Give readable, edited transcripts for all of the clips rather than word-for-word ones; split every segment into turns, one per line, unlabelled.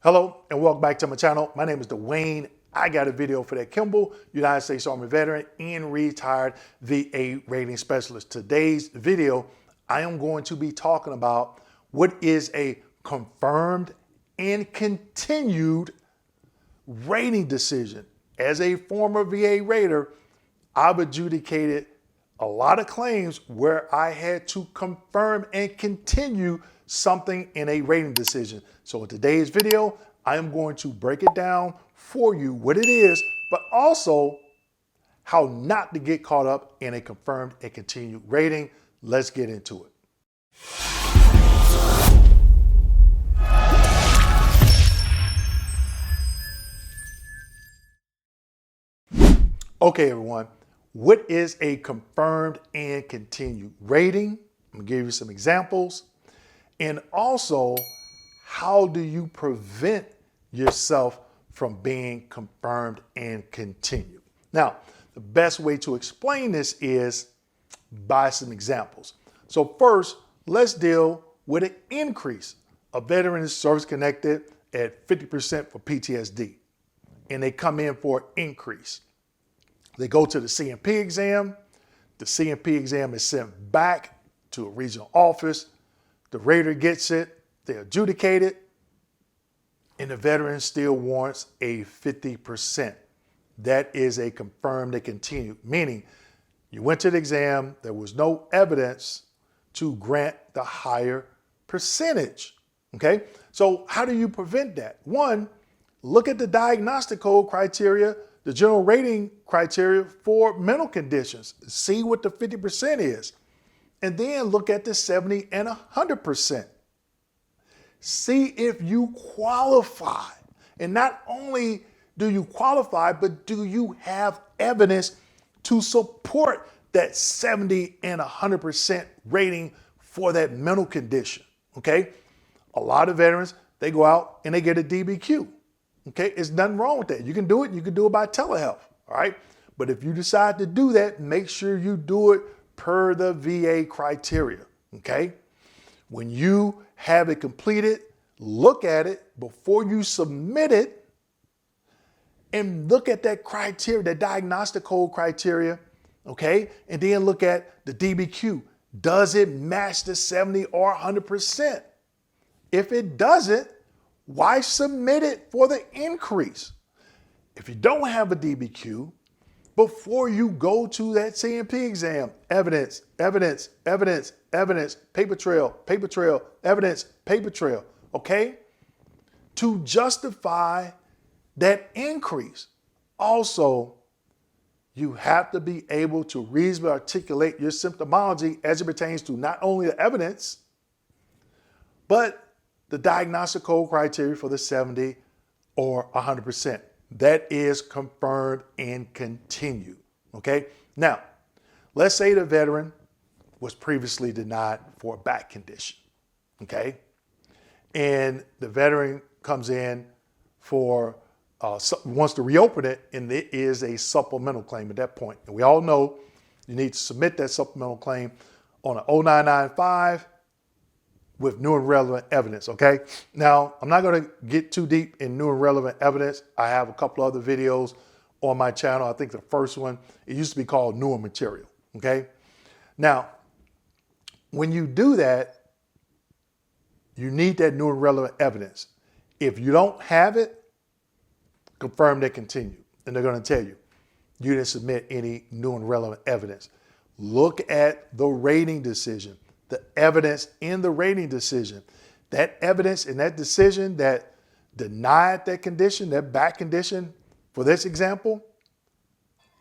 Hello and welcome back to my channel. My name is Dwayne. I got a video for that Kimball, United States Army veteran and retired VA rating specialist. Today's video, I am going to be talking about what is a confirmed and continued rating decision. As a former VA rater, I've adjudicated a lot of claims where I had to confirm and continue something in a rating decision. So in today's video, I am going to break it down for you what it is, but also how not to get caught up in a confirmed and continued rating. Let's get into it. Okay, everyone. What is a confirmed and continued rating? I'm gonna give you some examples. And also, how do you prevent yourself from being confirmed and continued? Now, the best way to explain this is by some examples. So first, let's deal with an increase. A veteran is service-connected at 50% for PTSD, and they come in for an increase. They go to the C&P exam. The C&P exam is sent back to a regional office. The rater gets it, they adjudicate it, and the veteran still warrants a 50%. That is a confirmed and continued, meaning you went to the exam, there was no evidence to grant the higher percentage, okay? So how do you prevent that? One, look at the diagnostic code criteria, the general rating criteria for mental conditions. See what the 50% is. And then look at the 70 and 100%. See if you qualify. And not only do you qualify, but do you have evidence to support that 70 and 100% rating for that mental condition, okay? A lot of veterans, they go out and they get a DBQ. Okay, there's nothing wrong with that. You can do it. You can do it by telehealth, all right? But if you decide to do that, make sure you do it per the VA criteria, okay? When you have it completed, look at it before you submit it and look at that criteria, that diagnostic code criteria, okay? And then look at the DBQ. Does it match the 70 or 100%? If it doesn't, why submit it for the increase? If you don't have a DBQ, before you go to that C&P exam, evidence, evidence, evidence, evidence, paper trail, evidence, paper trail, okay? To justify that increase. Also, you have to be able to reasonably articulate your symptomology as it pertains to not only the evidence, but the diagnostic code criteria for the 70 or 100%. That is confirmed and continued, okay? Now, let's say the veteran was previously denied for a back condition, okay? And the veteran comes in for, wants to reopen it, and it is a supplemental claim at that point. And we all know you need to submit that supplemental claim on an 0995 with new and relevant evidence, okay? Now, I'm not gonna get too deep in new and relevant evidence. I have a couple other videos on my channel. I think the first one, it used to be called newer material, okay? Now, when you do that, you need that new and relevant evidence. If you don't have it, confirm they continue. And they're gonna tell you, you didn't submit any new and relevant evidence. Look at the rating decision. The evidence in the rating decision, that evidence in that decision that denied that condition, that back condition, for this example,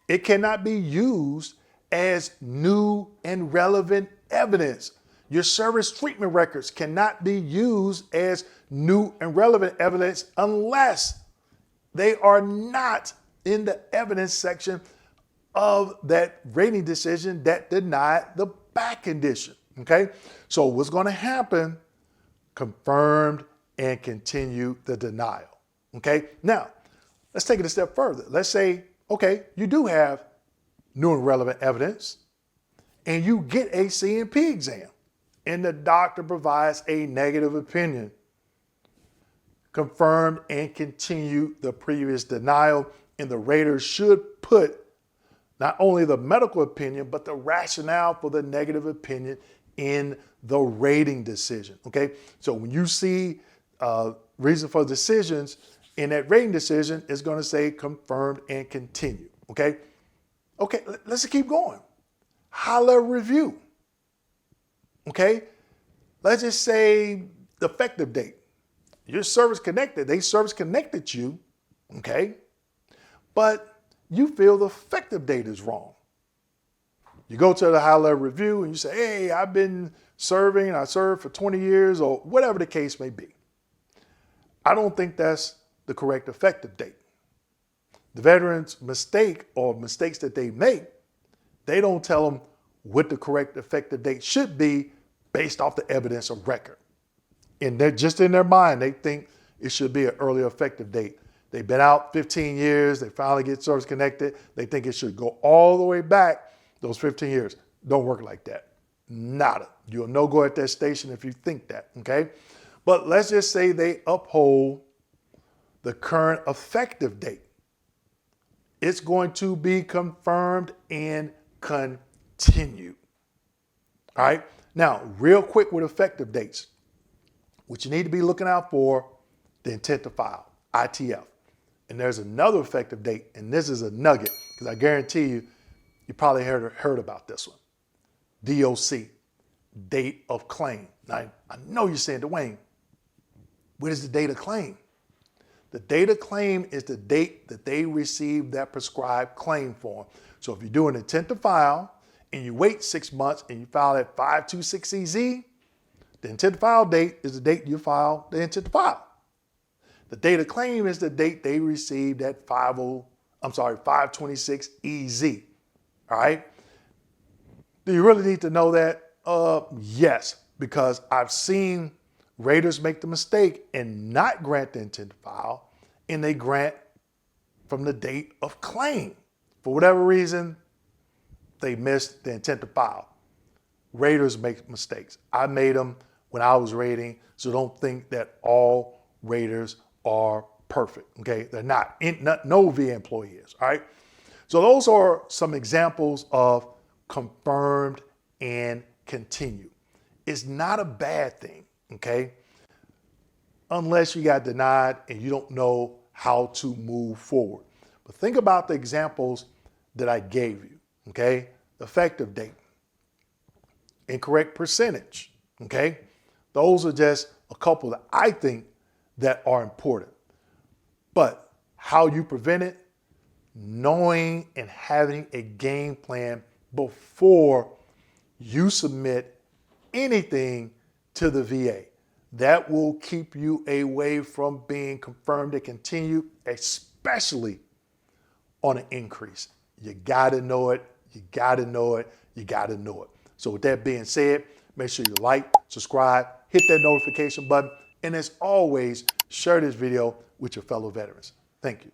it cannot be used as new and relevant evidence. Your service treatment records cannot be used as new and relevant evidence unless they are not in the evidence section of that rating decision that denied the back condition. Okay, so what's going to happen? Confirmed and continue the denial. Okay, now let's take it a step further. Let's say, okay, you do have new and relevant evidence and you get a C&P exam and the doctor provides a negative opinion. confirmed and continued the previous denial, and the rater should put not only the medical opinion, but the rationale for the negative opinion in the rating decision, okay? So when you see reason for decisions in that rating decision, it's gonna say confirmed and continued, okay? Okay, let's keep going. High-level review, okay? Let's just say the effective date. You're service connected, they service connected you, okay? But you feel the effective date is wrong. You go to the high-level review and you say, hey, I've been serving, I served for 20 years or whatever the case may be. I don't think that's the correct effective date. The veteran's mistake or mistakes that they make, they don't tell them what the correct effective date should be based off the evidence of record. And they're just in their mind, they think it should be an earlier effective date. They've been out 15 years, they finally get service connected, they think it should go all the way back those 15 years. Don't work like that. Nada. You'll no go at that station if you think that, okay? But let's just say they uphold the current effective date. It's going to be confirmed and continued. All right? Now, real quick with effective dates, what you need to be looking out for, the intent to file, ITF. And there's another effective date, and this is a nugget, because I guarantee you probably heard about this one. DOC, date of claim. Now, I know you're saying, Dwayne, what is the date of claim? The date of claim is the date that they received that prescribed claim form. So if you do an intent to file and you wait 6 months and you file at 526EZ, the intent to file date is the date you file the intent to file. The date of claim is the date they received at 526EZ. All right? Do you really need to know that? Yes, because I've seen raters make the mistake and not grant the intent to file, and they grant from the date of claim. For whatever reason, they missed the intent to file. Raters make mistakes. I made them when I was rating, so don't think that all raters are perfect, okay? They're not. No VA employee is, all right? So those are some examples of confirmed and continued. It's not a bad thing, okay? Unless you got denied and you don't know how to move forward. But think about the examples that I gave you, okay? Effective date, incorrect percentage, okay? Those are just a couple that I think that are important. But how you prevent it, knowing and having a game plan before you submit anything to the VA. That will keep you away from being confirmed and continued, especially on an increase. You gotta know it, you gotta know it, you gotta know it. So with that being said, make sure you like, subscribe, hit that notification button, and as always, share this video with your fellow veterans. Thank you.